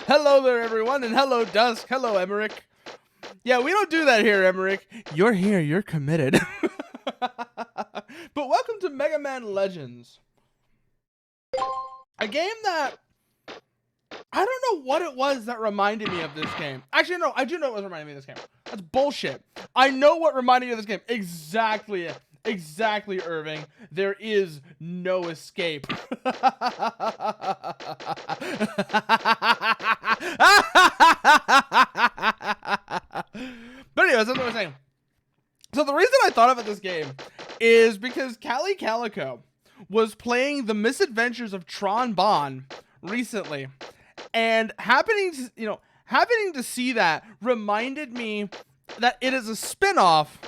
Hello there, everyone, and hello, Dusk. Hello, Emmerich. Yeah, we don't do that here, Emmerich. You're here. You're committed. But welcome to Mega Man Legends. A game that... I don't know what it was that reminded me of this game. Actually, no, I do know what was reminding me of this game. That's bullshit. I know what reminded me of this game. Exactly. Exactly, Irving. There is no escape. But anyways, that's what I was saying. So the reason I thought about this game is because Callie Calico was playing The Misadventures of Tron Bonne recently, and happening to see that reminded me that it is a spin-off.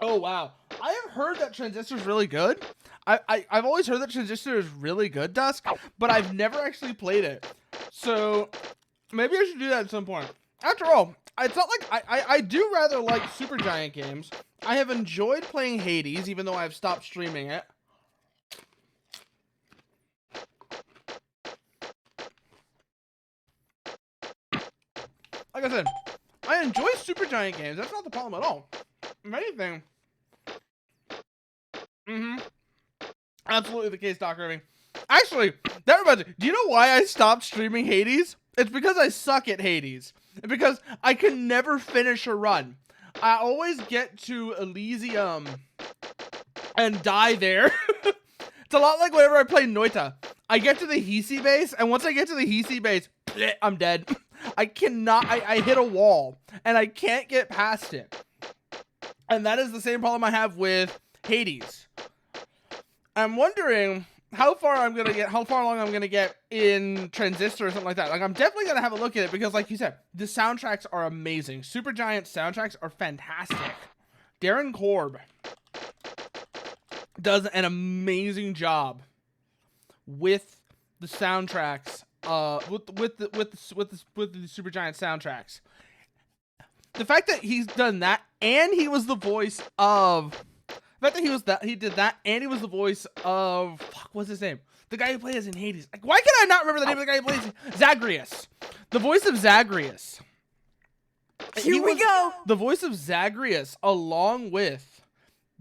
Oh wow, I have heard that Transistor is really good. I've always heard that Transistor is really good, Dusk, but I've never actually played it. So maybe I should do that at some point. After all, it's not like I do rather like Supergiant games. I have enjoyed playing Hades, even though I've stopped streaming it. Like I said, I enjoy Supergiant games. That's not the problem at all. If anything, absolutely the case, Doc Irving. Actually, that reminds me, do you know why I stopped streaming Hades? It's because I suck at Hades. Because I can never finish a run. I always get to Elysium and die there. It's a lot like whenever I play Noita. I get to the Hisi base, and once I get to the Hisi base, I'm dead. I cannot, I hit a wall, and I can't get past it. And that is the same problem I have with Hades. I'm wondering how far along I'm gonna get in Transistor or something like that. Like, I'm definitely gonna have a look at it because, like you said, the soundtracks are amazing. Supergiant soundtracks are fantastic. Darren Korb does an amazing job with the soundtracks. With the Supergiant soundtracks. The fact that he's done that, and he was the voice of. The fact that he did that, and he was the voice of, what's his name? The guy who plays in Hades. Like, why can I not remember the name of the guy who plays Zagreus? The voice of Zagreus. Here we go. The voice of Zagreus, along with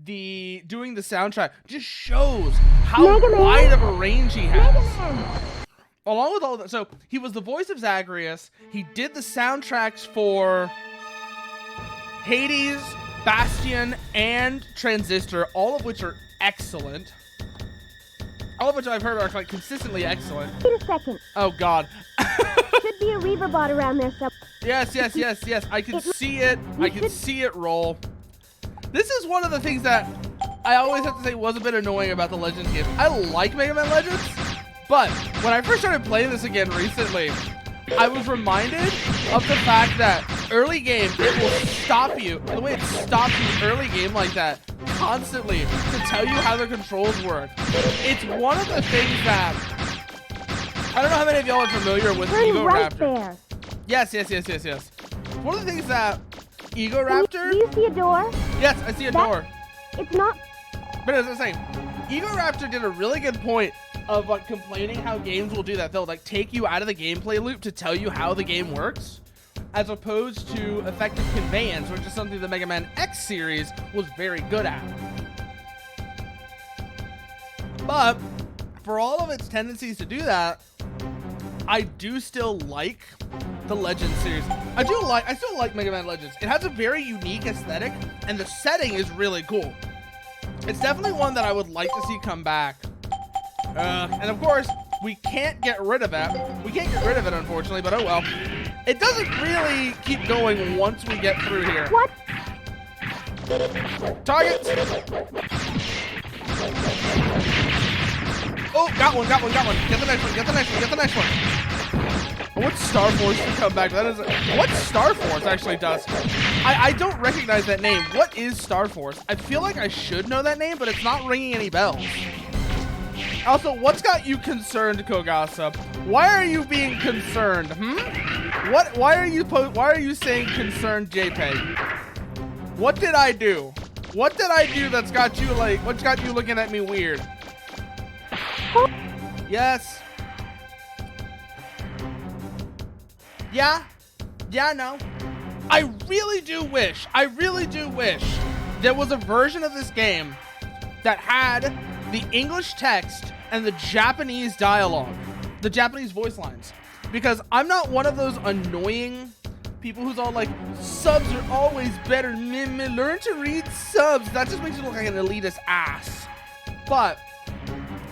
doing the soundtrack, just shows how wide of a range he has. Along with all of that, so he was the voice of Zagreus. He did the soundtracks for Hades, Bastion, and Transistor, all of which are excellent. All of which I've heard are like consistently excellent. Wait a second. Oh God. Should be a Reaver bot around there somewhere. Yes. I can see it. I can see it roll. This is one of the things that I always have to say was a bit annoying about the Legends games. I like Mega Man Legends, but when I first started playing this again recently, I was reminded of the fact that early game, it will stop you. The way it stops you early game like that, constantly, to tell you how the controls work. It's one of the things that, I don't know how many of y'all are familiar with Ego right Raptor. There. Yes. One of the things that Ego Raptor... Do you see a door? Yes, I see a door. It's not... But as I was saying, Ego Raptor did a really good point of like complaining how games will do that. They'll like take you out of the gameplay loop to tell you how the game works, as opposed to effective conveyance, which is something the Mega Man X series was very good at. But for all of its tendencies to do that, I do still like the Legends series. I still like Mega Man Legends. It has a very unique aesthetic, and the setting is really cool. It's definitely one that I would like to see come back. And of course, we can't get rid of it. We can't get rid of it, unfortunately, but oh well. It doesn't really keep going once we get through here. What? Target! Oh, got one. Get the next one. I want Star Force to come back. What Star Force actually does? I don't recognize that name. What is Star Force? I feel like I should know that name, but it's not ringing any bells. Also, what's got you concerned, Kogasa? Why are you being concerned? Why are you saying concerned, JPEG? What did I do? What did I do that's got you like? What's got you looking at me weird? Yes. Yeah, no. I really do wish there was a version of this game that had the English text and the Japanese dialogue, the Japanese voice lines. Because I'm not one of those annoying people who's all like, subs are always better, learn to read subs. That just makes you look like an elitist ass. But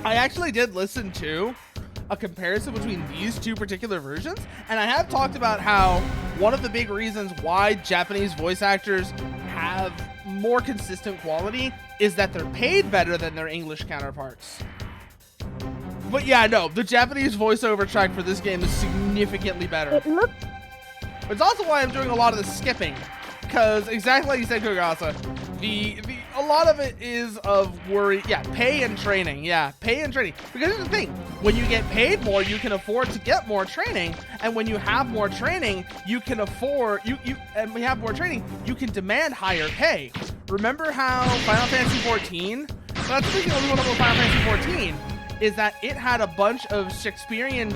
I actually did listen to a comparison between these two particular versions, and I have talked about how one of the big reasons why Japanese voice actors have more consistent quality is that they're paid better than their English counterparts. But yeah, no, the Japanese voiceover track for this game is significantly better. It's also why I'm doing a lot of the skipping, because exactly like you said, Kogasa, a lot of it is of worry. Yeah, pay and training. Yeah, pay and training. Because here's the thing: when you get paid more, you can afford to get more training, and when you have more training, you can afford and when you have more training, you can demand higher pay. Remember how Final Fantasy 14? That's the thing I love about Final Fantasy 14 is that it had a bunch of Shakespearean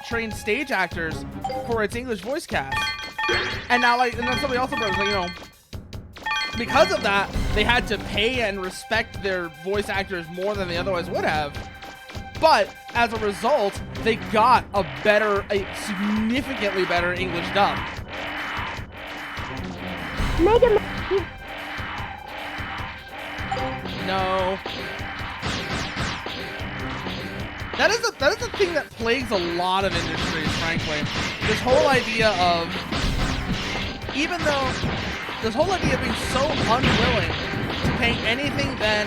trained stage actors for its English voice cast. And now, and then somebody also brought up, because of that, they had to pay and respect their voice actors more than they otherwise would have. But as a result, they got a significantly better English dub. No. That is the thing that plagues a lot of industries, frankly. This whole idea of being so unwilling to pay anything than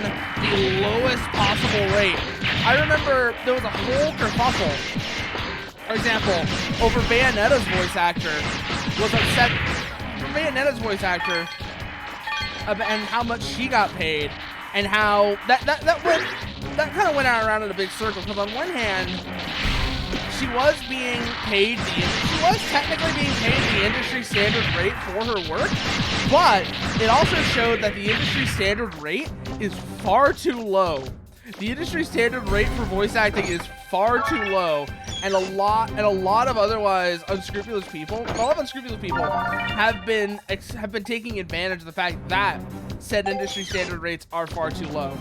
the lowest possible rate. I remember there was a whole kerfuffle, for example, over Bayonetta's voice actor was upset. Bayonetta's voice actor and how much she got paid, and how that kind of went around in a big circle. Because on one hand, she was technically being paid the industry standard rate for her work, but it also showed that the industry standard rate is far too low. The industry standard rate for voice acting is far too low, and a lot of otherwise unscrupulous people, have been taking advantage of the fact that said industry standard rates are far too low.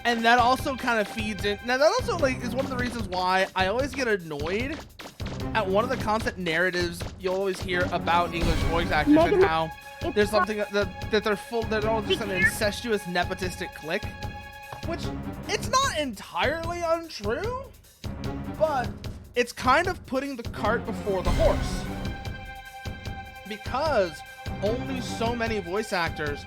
And that also kind of feeds in. Now that also is one of the reasons why I always get annoyed at one of the constant narratives you'll always hear about English voice actors and how there's something that they're all just an incestuous nepotistic clique, which it's not entirely untrue, but it's kind of putting the cart before the horse, because only so many voice actors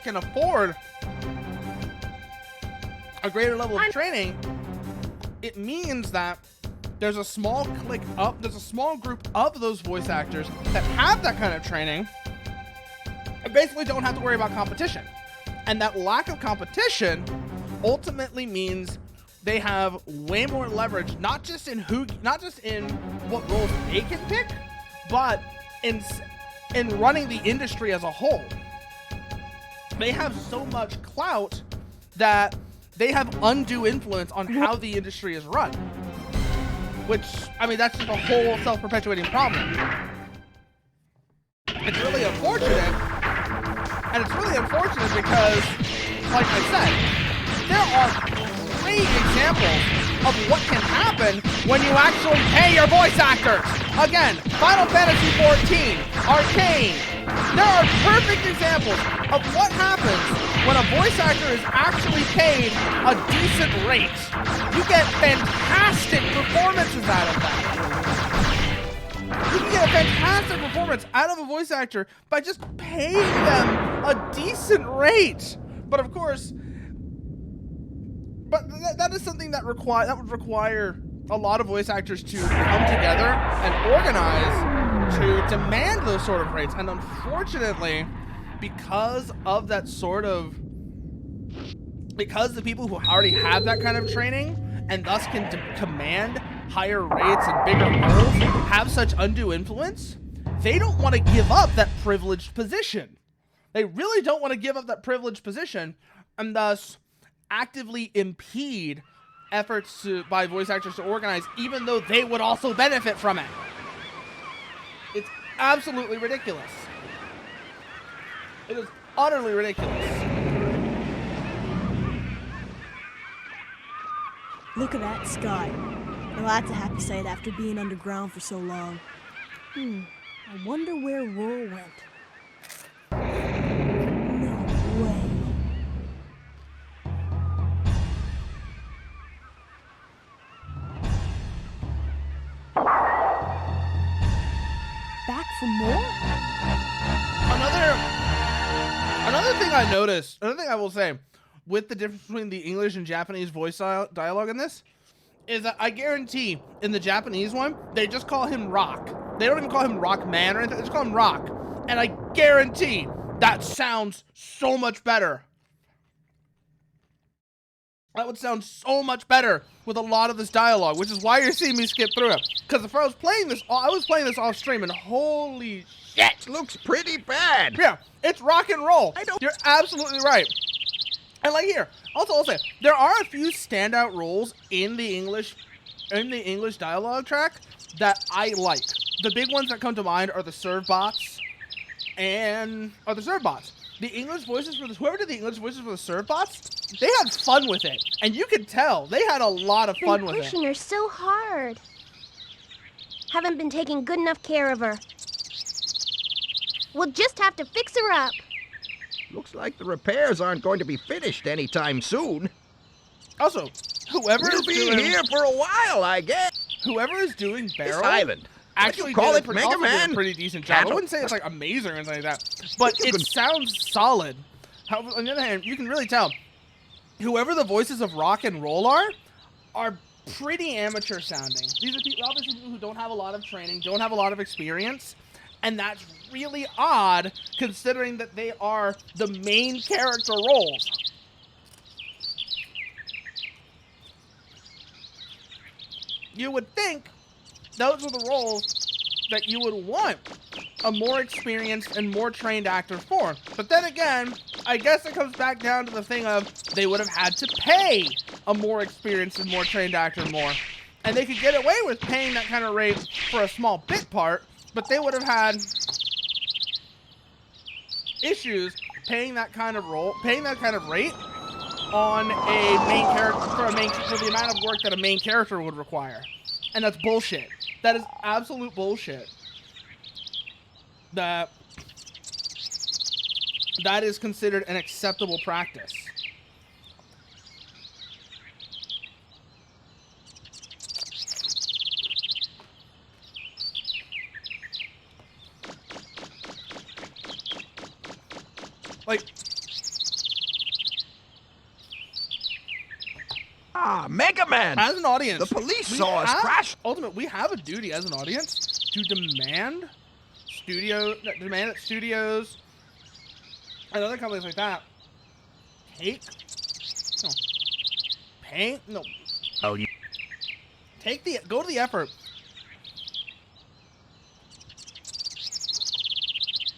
can afford a greater level of training. It means that there's a small group of those voice actors that have that kind of training and basically don't have to worry about competition. And that lack of competition ultimately means they have way more leverage, not just in what roles they can pick, but in running the industry as a whole. They have so much clout that they have undue influence on how the industry is run. Which, that's just a whole self-perpetuating problem. It's really unfortunate. And it's really unfortunate because, like I said, there are great examples of what can happen when you actually pay your voice actors. Again, Final Fantasy 14, Arcane. There are perfect examples of what happens when a voice actor is actually paid a decent rate. You get fantastic performances out of that. You can get a fantastic performance out of a voice actor by just paying them a decent rate. But of course, that is something that would require a lot of voice actors to come together and organize to demand those sort of rates. And unfortunately, because the people who already have that kind of training and thus can command higher rates and bigger roles have such undue influence, they don't want to give up that privileged position. They really don't want to give up that privileged position, and thus actively impede efforts by voice actors to organize, even though they would also benefit from it. It's absolutely ridiculous. It is utterly ridiculous. Look at that sky. Well, that's a happy sight after being underground for so long. I wonder where Roar went. No way. Back for more? Another thing I noticed, another thing I will say, with the difference between the English and Japanese voice dialogue in this, is that I guarantee in the Japanese one, they just call him Rock. They don't even call him Rock Man or anything, they just call him Rock. And I guarantee that sounds so much better. That would sound so much better with a lot of this dialogue, which is why you're seeing me skip through it. Because if I was playing this off stream, and holy shit, Looks pretty bad. yeah, it's rock and roll. You're absolutely right. And like here, also I'll say there are a few standout roles in the English dialogue track that I like. The big ones that come to mind are the servbots The English voices for whoever did the English voices for the servbots, they had fun with it, and you could tell they had a lot of fun with it. Pushing her so hard. Haven't been taking good enough care of her. We'll just have to fix her up. Looks like the repairs aren't going to be finished anytime soon. Also, whoever We'll is be doing here for a while, I guess. whoever is doing This Barrel island. actually call did it, a Mega also did Man? a pretty decent job. I Cattle? wouldn't say it's like amazing or anything like that, but You it can- sounds solid. However, on the other hand, you can really tell whoever the voices of Rock and Roll are pretty amateur sounding. These are people, obviously people who don't have a lot of training, don't have a lot of experience, and that's really odd considering that they are the main character roles. You would think those are the roles that you would want a more experienced and more trained actor for. But then again, I guess it comes back down to the thing of they would have had to pay a more experienced and more trained actor more. And they could get away with paying that kind of rate for a small bit part, but they would have had issues paying that kind of rate on a main character for the amount of work that a main character would require. And that's bullshit. That is absolute bullshit. That is considered an acceptable practice. Like, Mega Man! as an audience, The police we saw us have- crash. Ultimately, we have a duty as an audience to demand that studios and other companies like that go to the effort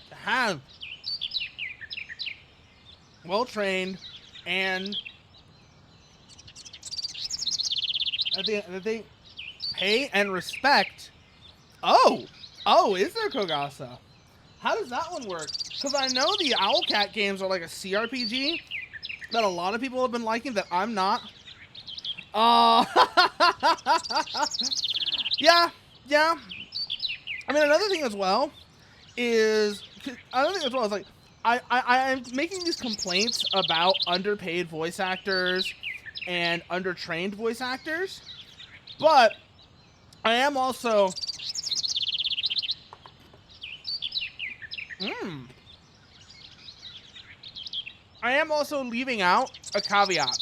to have well-trained and that they pay and respect. Oh, is there Kogasa? How does that one work? Because I know the Owlcat games are like a CRPG that a lot of people have been liking that I'm not. Yeah. I mean, another thing as well is like I'm making these complaints about underpaid voice actors and undertrained voice actors, but I am also leaving out a caveat,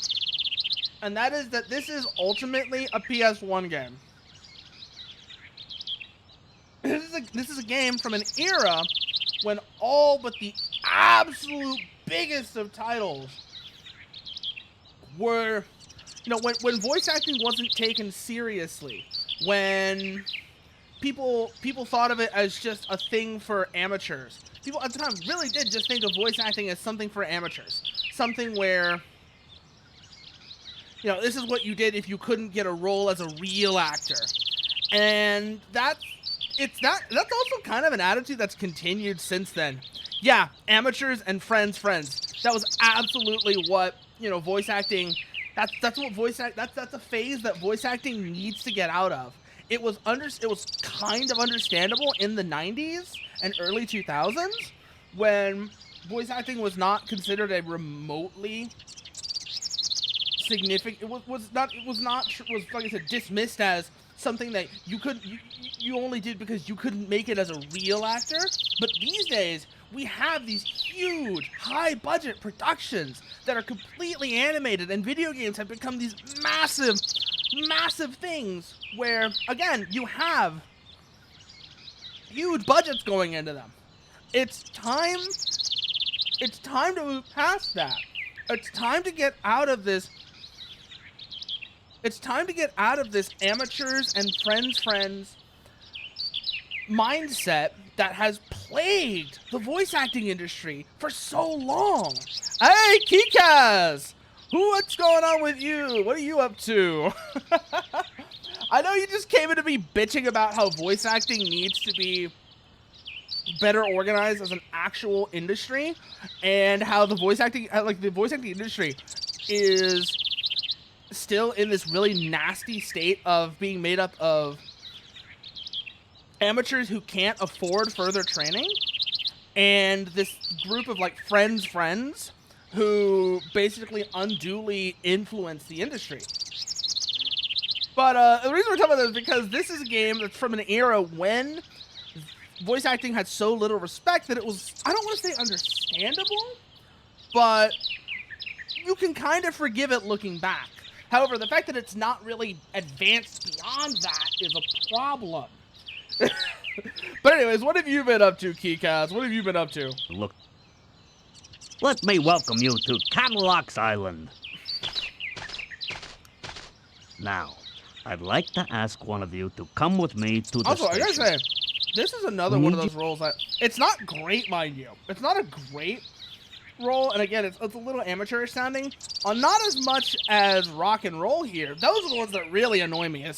and that is that this is ultimately a PS1 game. This is a game from an era when all but the absolute biggest of titles were, when voice acting wasn't taken seriously, when people thought of it as just a thing for amateurs. People at the time really did just think of voice acting as something for amateurs. Something where, you know, this is what you did if you couldn't get a role as a real actor. And that's also kind of an attitude that's continued since then. Yeah, amateurs and friends. That was absolutely what, you know, voice acting, that's a phase that voice acting needs to get out of. It was kind of understandable in the 90s and early 2000s when voice acting was not considered a remotely significant, it was like I said, dismissed as something that you only did because you couldn't make it as a real actor. But these days we have these huge high budget productions that are completely animated, and video games have become these massive things where, again, you have huge budgets going into them. It's time to move past that. It's time to get out of this. It's time to get out of this amateurs and friends mindset that has plagued the voice acting industry for so long. Hey, Kikaz! What's going on with you? What are you up to? I know you just came in to be bitching about how voice acting needs to be better organized as an actual industry, and how the voice acting industry is still in this really nasty state of being made up of amateurs who can't afford further training, and this group of like friends who basically unduly influence the industry. But the reason we're talking about this is because this is a game that's from an era when voice acting had so little respect that it was, I don't want to say understandable, but you can kind of forgive it looking back. However, the fact that it's not really advanced beyond that is a problem. But anyways, what have you been up to, Kikaz? What have you been up to? Look, let me welcome you to Cadillac's Island. Now, I'd like to ask one of you to come with me to the Also, station. I gotta say, this is another one of those roles that, it's not great, mind you. It's not a great role, and again, it's a little amateurish sounding. Not as much as rock and roll here. Those are the ones that really annoy me.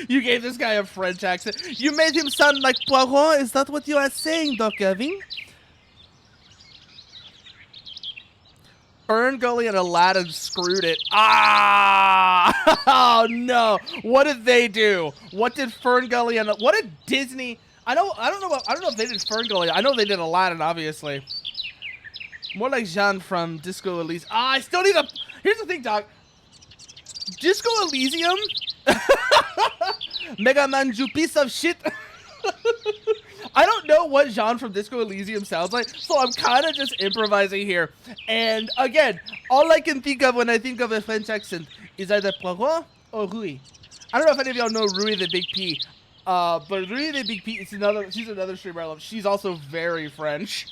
You gave this guy a French accent. You made him sound like Poirot. Is that what you are saying, Doc Irving? Ferngully and Aladdin screwed it. Ah! Oh no! What did they do? What did Ferngully and what did Disney? I don't know if they did Ferngully. I know they did Aladdin, obviously. More like Jean from Disco Elysium. Ah, I still need a. Here's the thing, Doc. Disco Elysium. Mega Man, you piece of shit. I don't know what Jean from Disco Elysium sounds like, so I'm kind of just improvising here. And again, all I can think of when I think of a French accent is either Poirot or Rui. I don't know if any of y'all know Rui the Big P, but Rui the Big P is she's another streamer I love. She's also very French.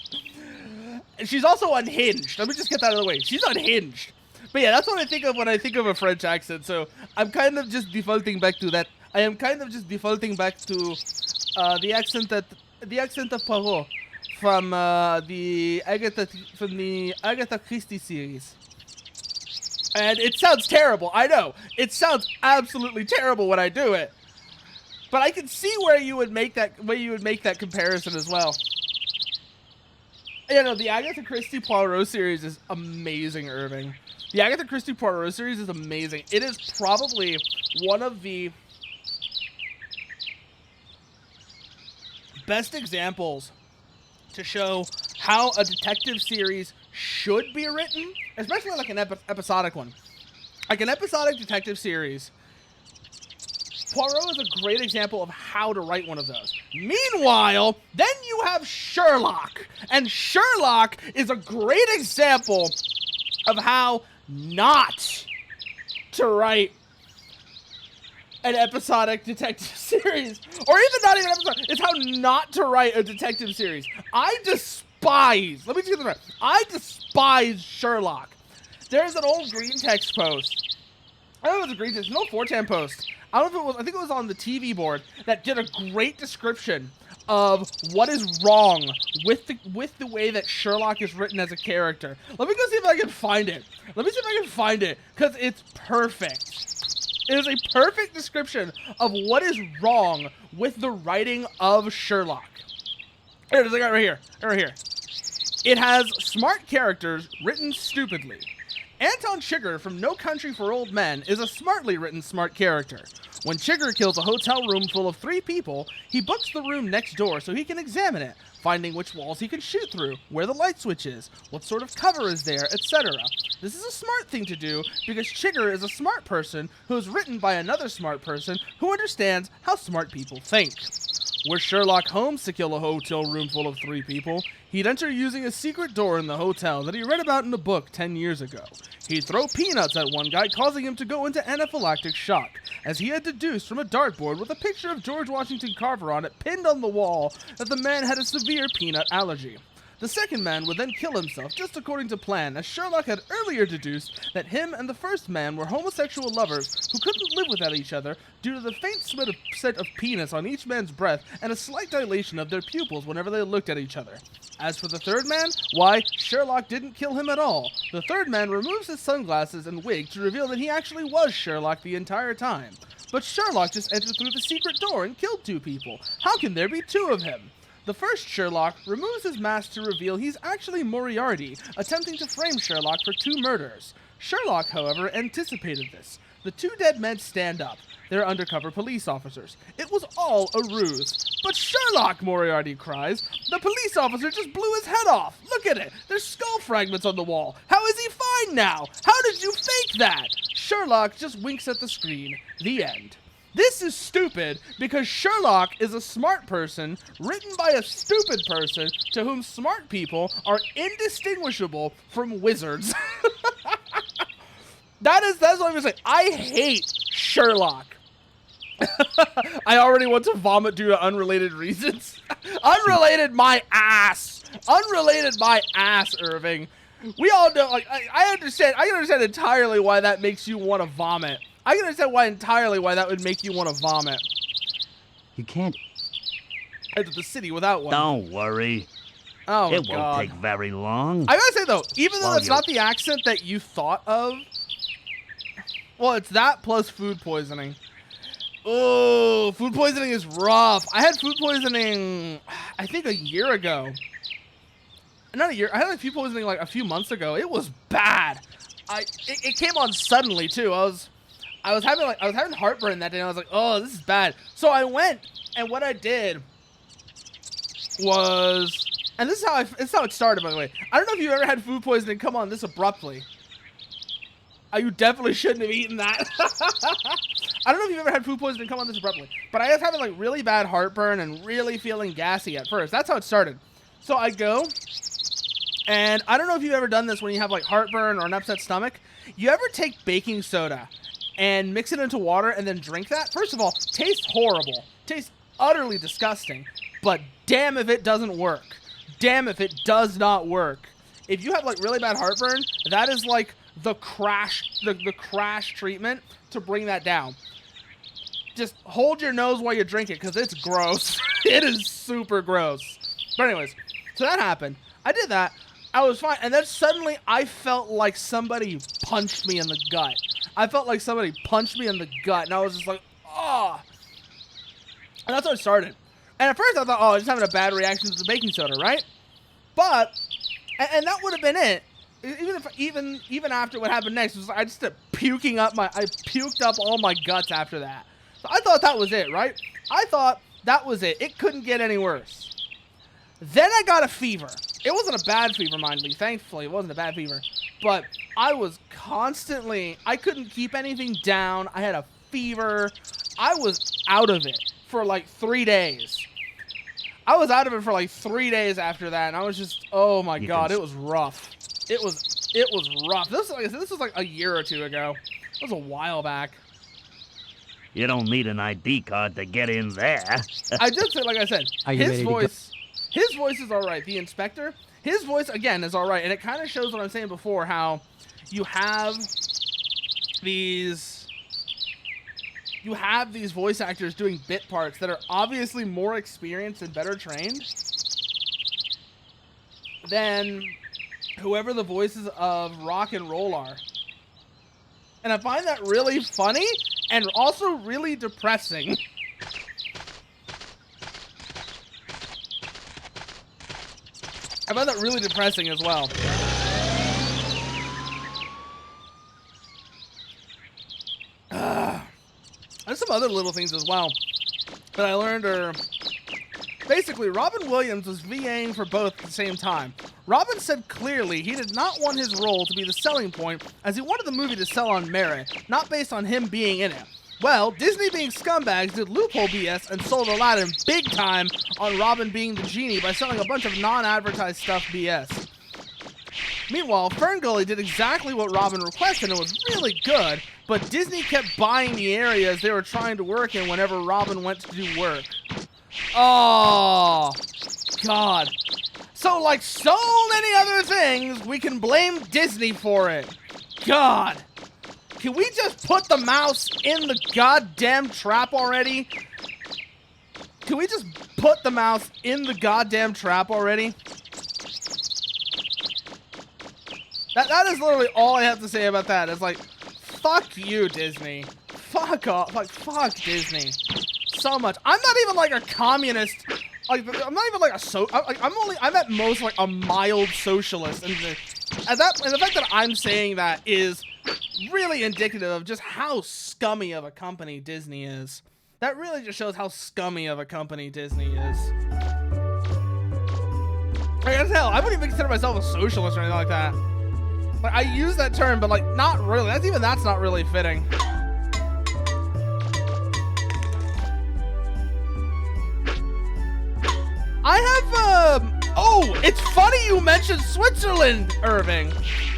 And she's also unhinged. Let me just get that out of the way. She's unhinged. But yeah, that's what I think of when I think of a French accent. So I'm kind of just defaulting back to that. I am kind of just defaulting back to the accent of Poirot from the Agatha Christie series. And it sounds terrible. I know it sounds absolutely terrible when I do it. But I can see where you would make that comparison as well. Yeah, no, the Agatha Christie Poirot series is amazing, Irving. The Agatha Christie Poirot series is amazing. It is probably one of the best examples to show how a detective series should be written, especially like an episodic one. Like an episodic detective series, Poirot is a great example of how to write one of those. Meanwhile, then you have Sherlock. And Sherlock is a great example of how not to write an episodic detective series. Or even not even episodic. It's how not to write a detective series. I despise Sherlock. There's an old green text post. I don't know if it's a green text. It's an old 4chan post I don't know if it was, I think it was on the TV board that did a great description of what is wrong with the way that Sherlock is written as a character. Let me go see if I can find it. Let me see if I can find it, because it's perfect. It is a perfect description of what is wrong with the writing of Sherlock. Here it is, I got it right here. Right here. It has smart characters written stupidly. Anton Chigurh from No Country for Old Men is a smartly written smart character. When Chigurh kills a hotel room full of 3 people, he books the room next door so he can examine it, finding which walls he can shoot through, where the light switch is, what sort of cover is there, etc. This is a smart thing to do because Chigurh is a smart person who is written by another smart person who understands how smart people think. Were Sherlock Holmes to kill a hotel room full of 3 people, he'd enter using a secret door in the hotel that he read about in a book 10 years ago. He'd throw peanuts at one guy, causing him to go into anaphylactic shock, as he had deduced from a dartboard with a picture of George Washington Carver on it pinned on the wall that the man had a severe peanut allergy. The second man would then kill himself, just according to plan, as Sherlock had earlier deduced that him and the first man were homosexual lovers who couldn't live without each other due to the faint scent of penis on each man's breath and a slight dilation of their pupils whenever they looked at each other. As for the third man, why, Sherlock didn't kill him at all. The third man removes his sunglasses and wig to reveal that he actually was Sherlock the entire time. But Sherlock just entered through the secret door and killed 2 people. How can there be 2 of him? The first Sherlock removes his mask to reveal he's actually Moriarty, attempting to frame Sherlock for 2 murders. Sherlock, however, anticipated this. The 2 dead men stand up. They're undercover police officers. It was all a ruse. But Sherlock, Moriarty cries, the police officer just blew his head off. Look at it. There's skull fragments on the wall. How is he fine now? How did you fake that? Sherlock just winks at the screen. The end. This is stupid because Sherlock is a smart person written by a stupid person to whom smart people are indistinguishable from wizards. That's what I'm gonna say. I hate Sherlock. I already want to vomit due to unrelated reasons. Unrelated my ass. Unrelated my ass, Irving. We all know, like, I understand entirely why that makes you want to vomit. I can understand entirely why that would make you want to vomit. You can't. Enter the city without one. Don't worry. Oh, It God. won't take very long. I gotta say, though, even though Well, it's not the accent that you thought of, well, it's that plus food poisoning. Oh, food poisoning is rough. I had food poisoning, I think, a year ago. Not a year. I had like food poisoning like a few months ago. It was bad. It came on suddenly too. I was having heartburn that day, and I was like, oh, this is bad. So I went, and what I did was, and this is how it started, by the way. I don't know if you ever had food poisoning come on this abruptly. You definitely shouldn't have eaten that. I don't know if you've ever had food poisoning come on this abruptly, but I was having like really bad heartburn and really feeling gassy at first. That's how it started. So I go, and I don't know if you've ever done this when you have like heartburn or an upset stomach. You ever take baking soda and mix it into water and then drink that? First of all, tastes horrible. Tastes utterly disgusting. But damn if it doesn't work. Damn if it does not work. If you have like really bad heartburn, that is like the crash treatment to bring that down. Just hold your nose while you drink it because it's gross. It is super gross. But anyways, so that happened. I did that. I was fine. And then suddenly I felt like somebody punched me in the gut. I felt like somebody punched me in the gut. And I was just like, oh. And that's how it started. And at first I thought, oh, I'm just having a bad reaction to the baking soda, right? But, and that would have been it. Even after what happened next, was I just puking up I puked up all my guts after that. So I thought that was it, right? I thought that was it. It couldn't get any worse. Then I got a fever. It wasn't a bad fever, mind you. Thankfully, it wasn't a bad fever. But I was constantly, I couldn't keep anything down. I had a fever. I was out of it for like 3 days. I was out of it for like 3 days after that, and I was just, oh my God, it was rough. It was rough. This was like a year or two ago. It was a while back. You don't need an ID card to get in there. I did say, like I said, his voice is all right. The inspector, his voice again is all right, and it kind of shows what I'm saying before, how you have these you have these voice actors doing bit parts that are obviously more experienced and better trained than whoever the voices of rock and roll are. And I find that really funny and also really depressing. I find that really depressing as well. There's some other little things as well that I learned are... Basically, Robin Williams was VAing for both at the same time. Robin said clearly he did not want his role to be the selling point, as he wanted the movie to sell on merit, not based on him being in it. Well, Disney being scumbags did loophole BS and sold Aladdin big time on Robin being the genie by selling a bunch of non-advertised stuff BS. Meanwhile, Ferngully did exactly what Robin requested and was really good, but Disney kept buying the areas they were trying to work in whenever Robin went to do work. Oh, God. So, like so many other things, we can blame Disney for it. God. Can we just put the mouse in the goddamn trap already? Can we just put the mouse in the goddamn trap already? That is literally all I have to say about that. It's like, fuck you, Disney. Fuck off. Like, fuck Disney. So much. I'm not even like a communist. Like, I'm not even like a I'm at most like a mild socialist. And the fact that I'm saying that is really indicative of just how scummy of a company Disney is. That really just shows how scummy of a company Disney is. Like, as hell, I wouldn't even consider myself a socialist or anything like that. Like, I use that term, but like, not really. That's not really fitting. I have, oh, it's funny you mentioned Switzerland, Irving.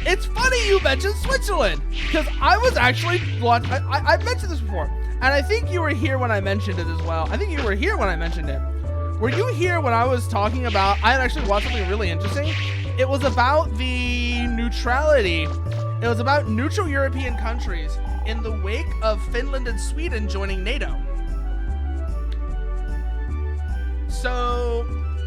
It's funny you mentioned Switzerland, because I was actually, I mentioned this before, and I think you were here when I mentioned it as well. I think you were here when I mentioned it. Were you here when I was talking about, I had actually watched something really interesting. It was about the neutrality. It was about neutral European countries in the wake of Finland and Sweden joining NATO. So,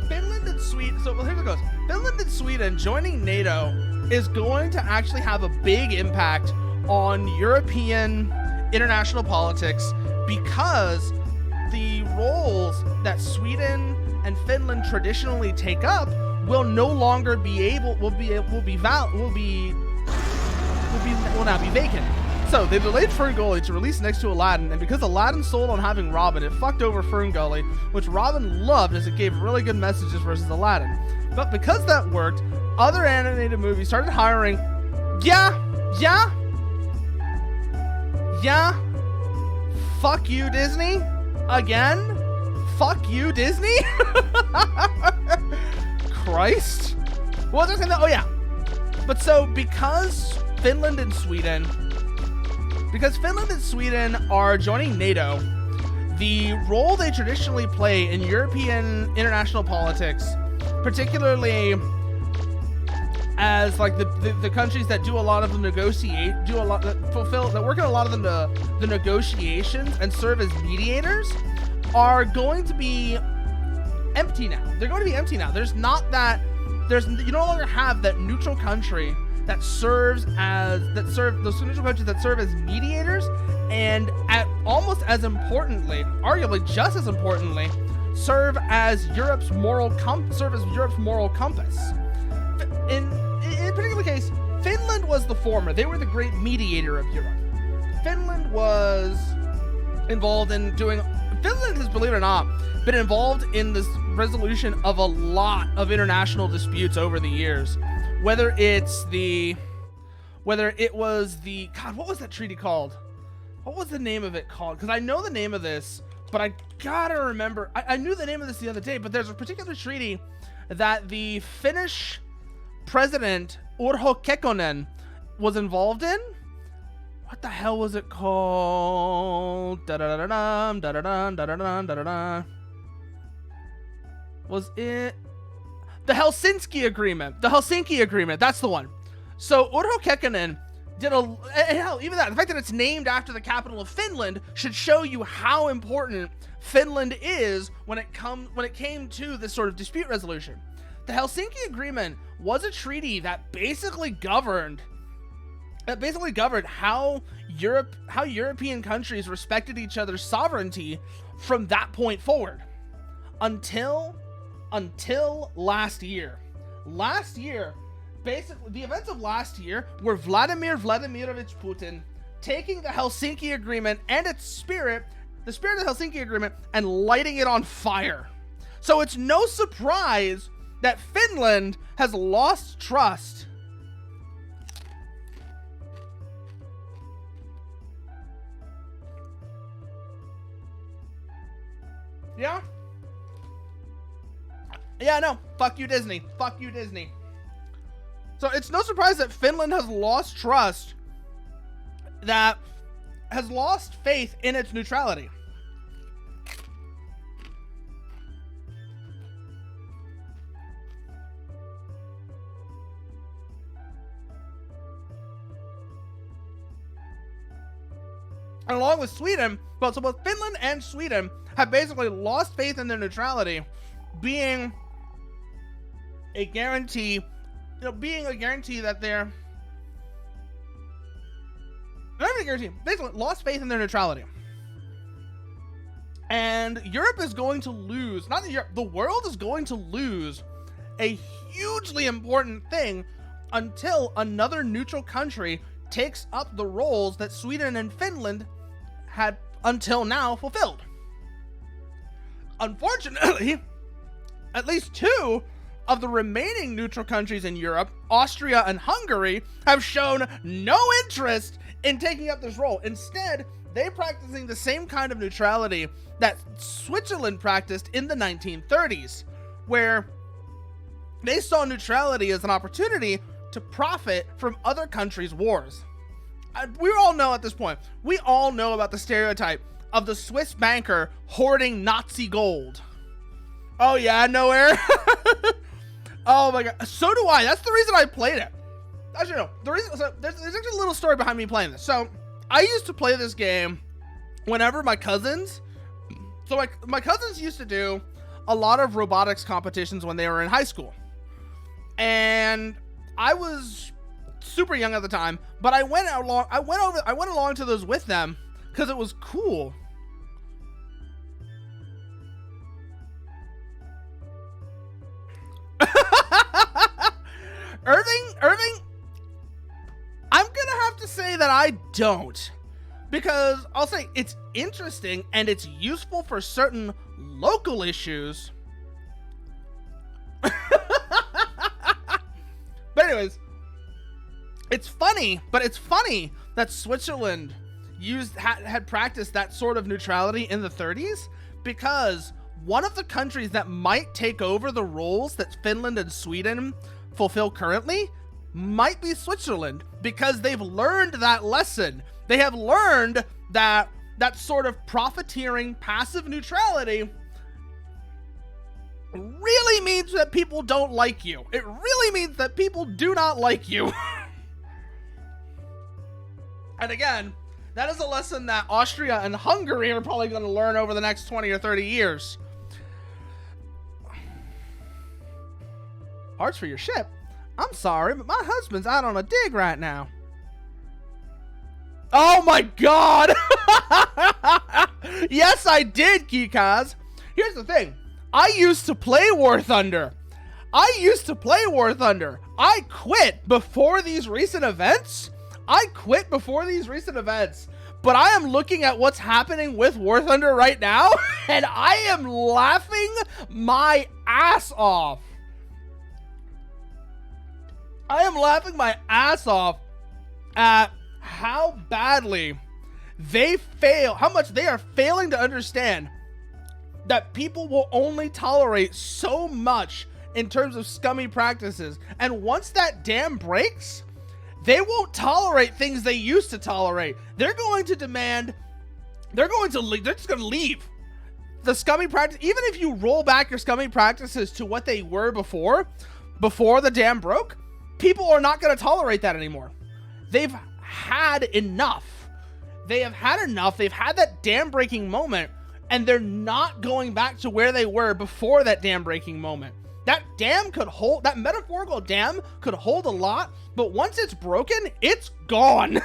Finland and Sweden, well, here it goes. Finland and Sweden joining NATO is going to actually have a big impact on European international politics because the roles that Sweden and Finland traditionally take up will no longer will now be vacant. So they delayed Ferngully to release next to Aladdin, and because Aladdin sold on having Robin, it fucked over Ferngully, which Robin loved as it gave really good messages versus Aladdin. But because that worked, other animated movies started hiring, fuck you, Disney, again, fuck you, Disney, Christ, what was I saying? Oh yeah, but so because Finland and Sweden are joining NATO, the role they traditionally play in European international politics, particularly as like the countries that do a lot of the that work in a lot of the negotiations and serve as mediators, are going to be empty now. They're going to be empty now. You no longer have that neutral country that serve those neutral countries that serve as mediators, and almost as importantly, arguably just as importantly, serve as Europe's moral compass. In a particular case, Finland was the former. They were the great mediator of Europe. Finland has, believe it or not, been involved in this resolution of a lot of international disputes over the years. Whether it was the, God, what was that treaty called? What was the name of it called? Because I know the name of this, but I gotta remember. I knew the name of this the other day, but there's a particular treaty that the Finnish president Urho Kekkonen was involved in. What the hell was it called? Da-da-da-da-dum, da-da-dum, da-da-dum, da-da-dum. Was it the Helsinki Agreement? The Helsinki Agreement, that's the one. So Urho Kekkonen and hell, even that, the fact that it's named after the capital of Finland should show you how important Finland is when it came to this sort of dispute resolution. The Helsinki Agreement was a treaty that basically governed how European countries respected each other's sovereignty from that point forward until last year. Last year, basically, the events of last year were Vladimir Vladimirovich Putin taking the Helsinki Agreement and its spirit, the spirit of the Helsinki Agreement, and lighting it on fire. So it's no surprise that Finland has lost trust. Yeah? Yeah, no. Fuck you, Disney. Fuck you, Disney. So it's no surprise that Finland has lost trust, that has lost faith in its neutrality. And along with Sweden, so both Finland and Sweden have basically lost faith in their neutrality, being a guarantee, that they're basically lost faith in their neutrality. And Europe is going to lose, the world is going to lose a hugely important thing until another neutral country takes up the roles that Sweden and Finland had until now fulfilled. Unfortunately, at least two of the remaining neutral countries in Europe, Austria and Hungary, have shown no interest in taking up this role. Instead, they're practicing the same kind of neutrality that Switzerland practiced in the 1930s, where they saw neutrality as an opportunity to profit from other countries' wars. We all know at this point, we all know about the stereotype of the Swiss banker hoarding Nazi gold. Oh yeah, nowhere. Oh my god, so do I. That's the reason I played it. Actually, no, there's actually a little story behind me playing this. So I used to play this game whenever my cousins used to do a lot of robotics competitions when they were in high school. And I was super young at the time, but I went along to those with them because it was cool. Irving, I'm gonna have to say that I don't, because I'll say it's interesting and it's useful for certain local issues. But anyways, it's funny that Switzerland had practiced that sort of neutrality in the 30s, because one of the countries that might take over the roles that Finland and Sweden fulfill currently might be Switzerland, because they've learned that lesson. They have learned that that sort of profiteering passive neutrality really means that people don't like you. It really means that people do not like you. And again, that is a lesson that Austria and Hungary are probably going to learn over the next 20 or 30 years. Parts for your ship? I'm sorry, but my husband's out on a dig right now. Oh my god! Yes, I did, Kikaz. Here's the thing. I used to play War Thunder. I quit before these recent events. But I am looking at what's happening with War Thunder right now, and I am laughing my ass off. I am laughing my ass off at how badly they fail, how much they are failing to understand that people will only tolerate so much in terms of scummy practices. And once that dam breaks, they won't tolerate things they used to tolerate. They're going to demand, they're just going to leave. The scummy practice, even if you roll back your scummy practices to what they were before the dam broke, people are not going to tolerate that anymore. They've had enough. They have had enough. They've had that dam breaking moment, and they're not going back to where they were before that dam breaking moment. That dam could hold, that metaphorical dam could hold a lot, but once it's broken, it's gone.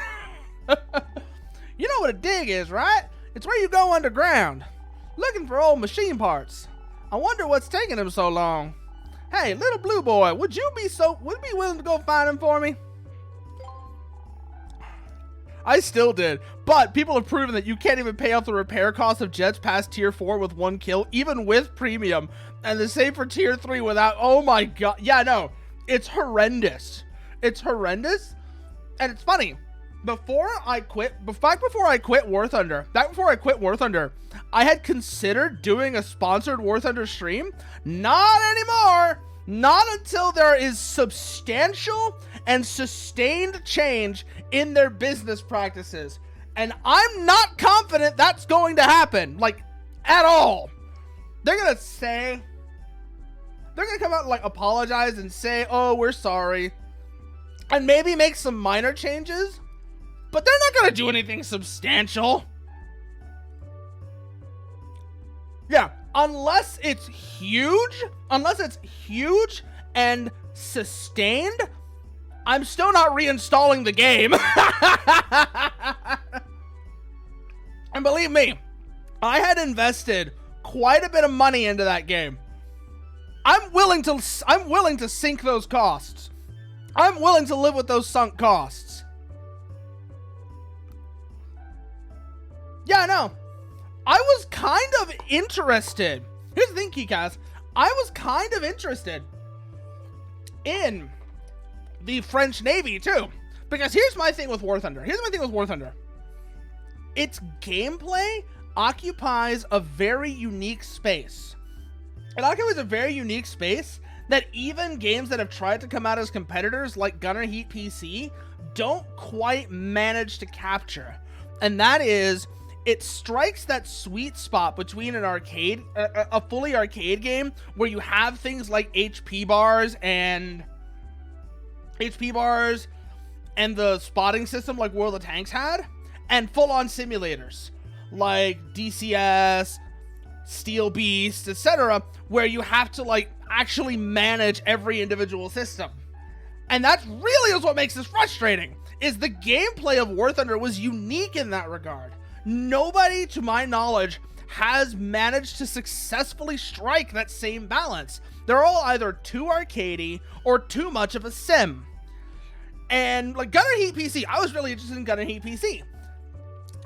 You know what a dig is, right? It's where you go underground, looking for old machine parts. I wonder what's taking them so long. Hey, little blue boy, would you be willing to go find him for me? I still did, but people have proven that you can't even pay off the repair cost of jets past tier 4 with 1 kill, even with premium, and the same for tier 3 without. Oh my god. Yeah, no, it's horrendous. It's horrendous, and it's funny. Back before I quit War Thunder, I had considered doing a sponsored War Thunder stream. Not anymore. Not until there is substantial and sustained change in their business practices. And I'm not confident that's going to happen, like, at all. They're gonna come out and, like, apologize and say, oh, we're sorry. And maybe make some minor changes. But they're not gonna do anything substantial. Yeah, unless it's huge and sustained, I'm still not reinstalling the game. And believe me, I had invested quite a bit of money into that game. I'm willing to sink those costs. I'm willing to live with those sunk costs. Yeah, no. I was kind of interested. Here's the thing, Keycast. I was kind of interested in the French Navy, too. Because here's my thing with War Thunder. Its gameplay occupies a very unique space. It occupies a very unique space that even games that have tried to come out as competitors, like Gunner Heat PC, don't quite manage to capture. And that is, it strikes that sweet spot between an arcade, a fully arcade game where you have things like HP bars and the spotting system like World of Tanks had, and full-on simulators like DCS, Steel Beast, etc., where you have to, like, actually manage every individual system. And that really is what makes this frustrating, is the gameplay of War Thunder was unique in that regard. Nobody, to my knowledge, has managed to successfully strike that same balance. They're all either too arcadey or too much of a sim. And, like, Gunner Heat PC, I was really interested in Gunner Heat PC.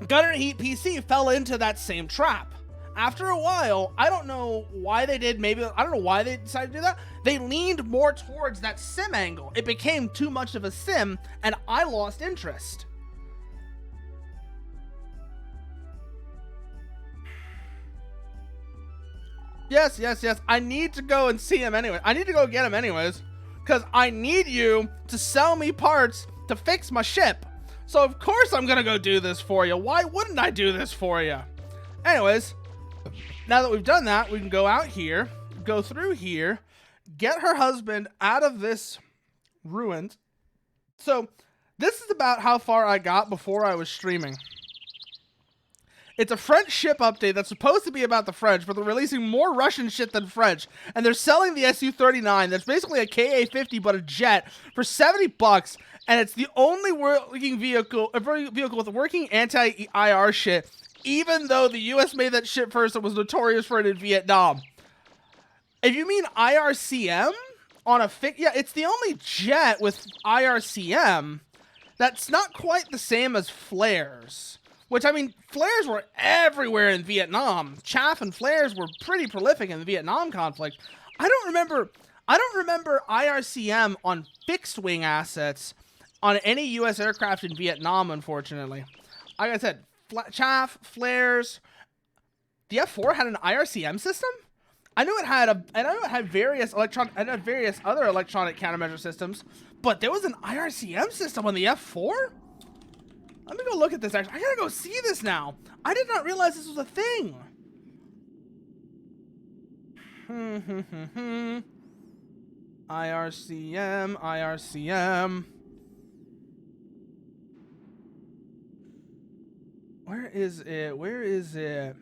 Gunner Heat PC fell into that same trap. After a while, I don't know why they did, I don't know why they decided to do that. They leaned more towards that sim angle. It became too much of a sim, and I lost interest. Yes. I need to go and see him anyway. I need to go get him anyways. Because I need you to sell me parts to fix my ship. So of course I'm going to go do this for you. Why wouldn't I do this for you? Anyways, now that we've done that, we can go out here, go through here, get her husband out of this ruined. So this is about how far I got before I was streaming. It's a French ship update that's supposed to be about the French, but they're releasing more Russian shit than French. And they're selling the Su-39, that's basically a Ka-50 but a jet, for $70. And it's the only working vehicle with working anti-IR shit, even though the US made that shit first and was notorious for it in Vietnam. If you mean IRCM on a yeah, it's the only jet with IRCM that's not quite the same as flares. Which, I mean, flares were everywhere in Vietnam. Chaff and flares were pretty prolific in the Vietnam conflict. I don't remember IRCM on fixed-wing assets on any U.S. aircraft in Vietnam, unfortunately. Like I said, chaff, flares. The F-4 had an IRCM system? I knew it had various other electronic countermeasure systems, but there was an IRCM system on the F-4? Let me go look at this, actually. I gotta go see this now. I did not realize this was a thing. IRCM. is it? Where is it?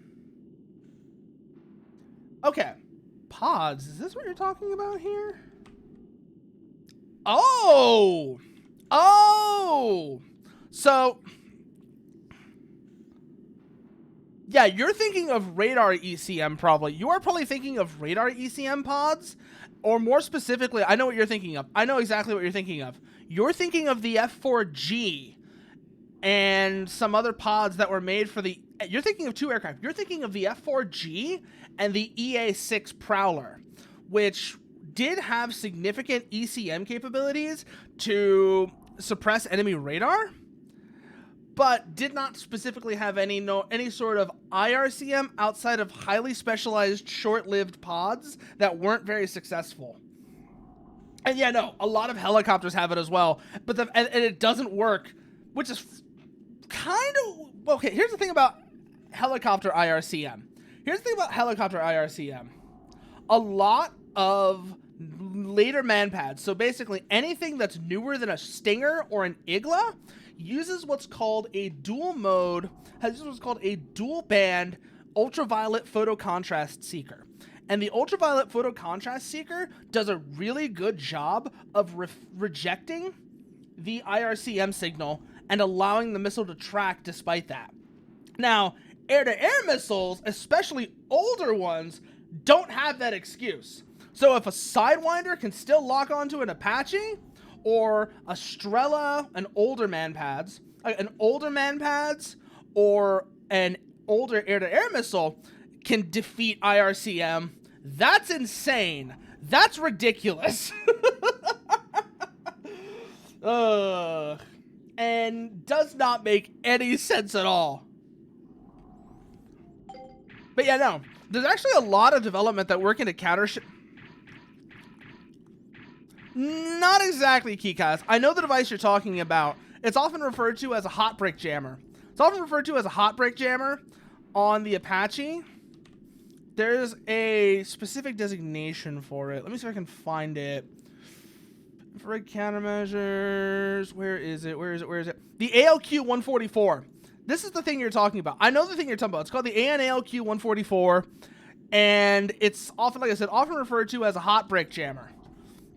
Okay. Pods. Is this what you're talking about here? Oh! Oh! So, yeah, you're thinking of radar ECM probably. You are probably thinking of radar ECM pods, or more specifically, I know what you're thinking of. I know exactly what you're thinking of. You're thinking of the F4G and some other pods that were made for the... You're thinking of two aircraft. You're thinking of the F4G and the EA-6 Prowler, which did have significant ECM capabilities to suppress enemy radar, but did not specifically have any sort of IRCM outside of highly specialized, short-lived pods that weren't very successful. And yeah, no, a lot of helicopters have it as well, but and it doesn't work, which is kind of... Okay, here's the thing about helicopter IRCM. A lot of later manpads, so basically anything that's newer than a Stinger or an Igla, uses what's called a dual band ultraviolet photocontrast seeker. And the ultraviolet photocontrast seeker does a really good job of rejecting the IRCM signal and allowing the missile to track despite that. Now, air-to-air missiles, especially older ones, don't have that excuse. So if a Sidewinder can still lock onto an Apache, or a Strela, an older manpads, or an older air-to-air missile can defeat IRCM, that's insane. That's ridiculous. And does not make any sense at all. But yeah, no. There's actually a lot of development that work into counter... Not exactly, Keycast. I know the device you're talking about. It's often referred to as a hot brick jammer. On the Apache. There's a specific designation for it. Let me see if I can find it. Infrared countermeasures. Where is it? The ALQ 144. This is the thing you're talking about. I know the thing you're talking about. It's called the ANALQ 144. And it's often, like I said, often referred to as a hot brick jammer.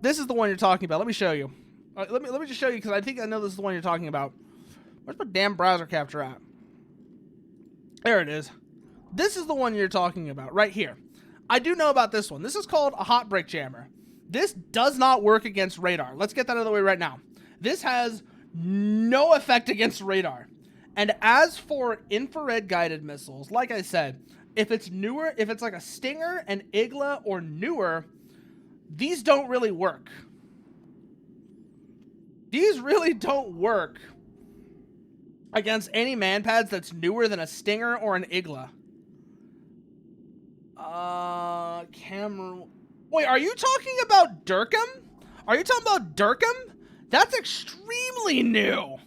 This is the one you're talking about. Let me show you. Let me just show you, because I think I know this is the one you're talking about. Where's my damn browser capture at? There it is. This is the one you're talking about, right here. I do know about this one. This is called a hot brick jammer. This does not work against radar. Let's get that out of the way right now. This has no effect against radar. And as for infrared guided missiles, like I said, if it's newer, if it's like a Stinger, an Igla, or newer, these don't really work. These really don't work against any manpads that's newer than a Stinger or an Igla. Camera... Wait, are you talking about Durkham? That's extremely new.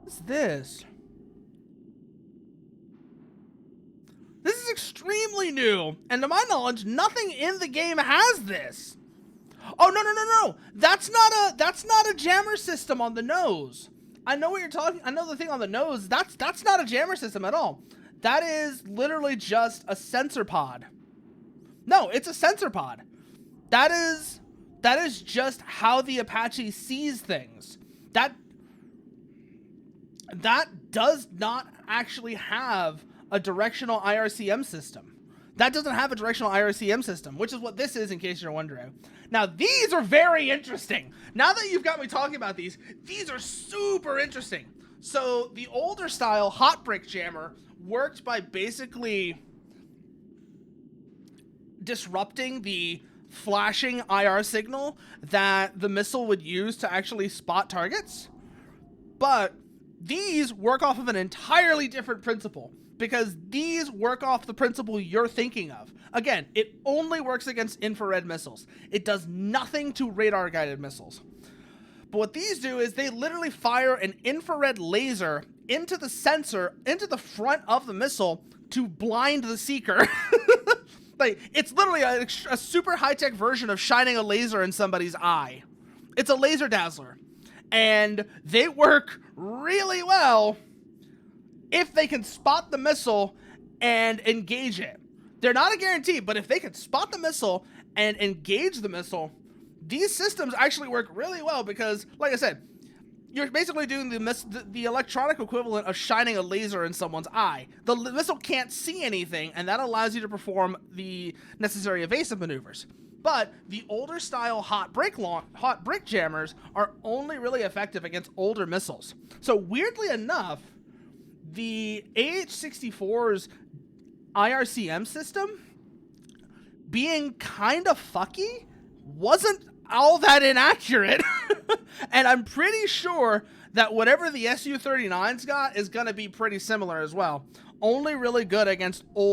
What's this? This is extremely new, and to my knowledge, nothing in the game has this. Oh, no. That's not a jammer system on the nose. I know what you're talking. I know the thing on the nose. That's not a jammer system at all. That is literally just a sensor pod. No, it's a sensor pod. That is just how the Apache sees things. That does not actually have a directional IRCM system. That doesn't have a directional IRCM system, which is what this is, in case you're wondering. Now, these are very interesting. Now that you've got me talking about these are super interesting. So, the older style hot brick jammer worked by basically disrupting the flashing IR signal that the missile would use to actually spot targets. But these work off of an entirely different principle, because these work off the principle you're thinking of. Again, it only works against infrared missiles. It does nothing to radar-guided missiles. But what these do is they literally fire an infrared laser into the sensor, into the front of the missile, to blind the seeker. Like, it's literally a super high-tech version of shining a laser in somebody's eye. It's a laser dazzler. And they work really well if they can spot the missile and engage it. They're not a guarantee, but if they can spot the missile and engage the missile, these systems actually work really well because, like I said, you're basically doing the electronic equivalent of shining a laser in someone's eye. The missile can't see anything, and that allows you to perform the necessary evasive maneuvers. But the older style hot brick jammers are only really effective against older missiles. So weirdly enough, the AH-64's IRCM system being kind of fucky wasn't all that inaccurate. And I'm pretty sure that whatever the Su-39's got is going to be pretty similar as well. Only really good against old